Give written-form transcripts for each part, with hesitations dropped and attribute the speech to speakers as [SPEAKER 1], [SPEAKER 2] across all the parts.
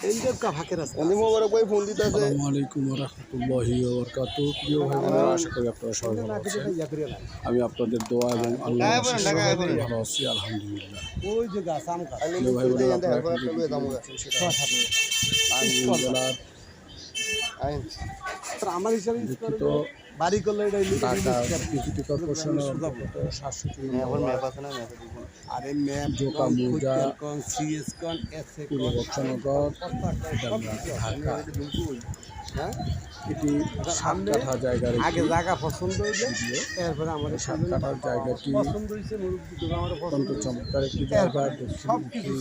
[SPEAKER 1] আসসালামু আলাইকুম ওয়া রাহমাতুল্লাহি ওয়া বারাকাতুহু। প্রিয় ভাই বোনেরা, আশা করি আপনারা সবাই ভালো আছেন। আমি আপনাদের দোয়া এবং আল্লাহর আশীর্বাদে সবাই ভালো আছি, আলহামদুলিল্লাহ। প্রিয় ভাই বোনেরা, আপনারা এখন যে ভিডিও দেখছেন সেটা হচ্ছে টাঙ্গাইল জেলার দুঃখিত ঢাকা সিটি কর্পোরেশনের অন্তর্গত ৭০ জোকা মৌজা পূর্ব বক্সনগর ঢাকা। এটি 7 কাঠা জায়গার
[SPEAKER 2] জায়গা পছন্দ হয়েছে, এরপরে আমাদের
[SPEAKER 1] 7 কাঠার জায়গাটি অত্যন্ত চমৎকার একটি জায়গা।
[SPEAKER 2] সব কিছু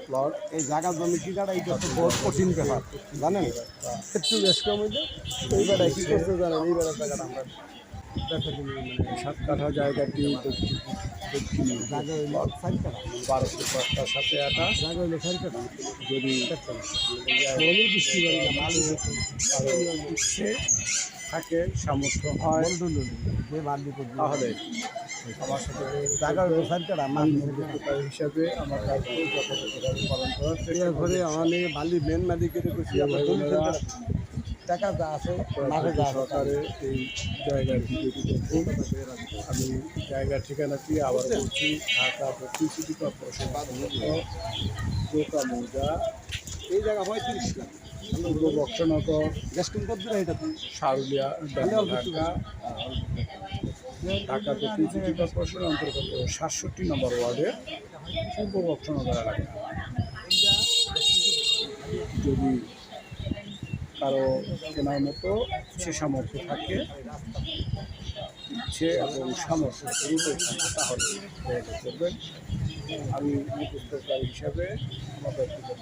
[SPEAKER 2] প্লট এই জায়গা জমি কি কাটা এটা তো বহুত কঠিন ব্যাপার, জানেন? একটু বেশ কম হইলে এই বেড়ায় কী করতে জানেন? এই বেড়ার জায়গাটা আমরা
[SPEAKER 1] 7 কাঠা জায়গাটি দক্ষিণে
[SPEAKER 2] জায়গা হইলো 4 কাঠা,
[SPEAKER 1] 12 ফুট রাস্তার সাথে আটা।
[SPEAKER 2] জায়গা হইলো 4 কাঠা।
[SPEAKER 1] যদি
[SPEAKER 2] বৃষ্টি করে না, বালু
[SPEAKER 1] ইচ্ছে থাকে, সামর্থ্য হয়, তাহলে আমার সাথে
[SPEAKER 2] জায়গা হইলো 4 কাঠা।
[SPEAKER 1] হিসাবে আমার কাজকে যথাযথভাবে পালন করার চেষ্টা
[SPEAKER 2] এরপরে আমাদের বালি মেন মালিকের খুশি টাকা যা আছে মাঠে যা
[SPEAKER 1] সরকারে এই জায়গার ভিডিওটি দেখুন। আমি জায়গার ঠিকানাটি আবার বলছি, ঢাকা দক্ষিণ সিটি কর্পোরেশন জোকা মৌজা,
[SPEAKER 2] এই জায়গা 35 লাখ।
[SPEAKER 1] পূর্ব বক্সনগর, সারুলিয়া, ঢাকা। ঢাকা দক্ষিণ সিটি কর্পোরেশনের অন্তর্গত ৬৭ নম্বর ওয়ার্ডের পূর্ব বক্সনগর এলাকা। যদি কারো কেনার মতো ইচ্ছে সামর্থ্য থাকে, ইচ্ছে এবং সামর্থ্য থাকে, তাহলে যোগাযোগ করবেন। আমি মুখস্থকারী হিসাবে আমার ব্যক্তিগত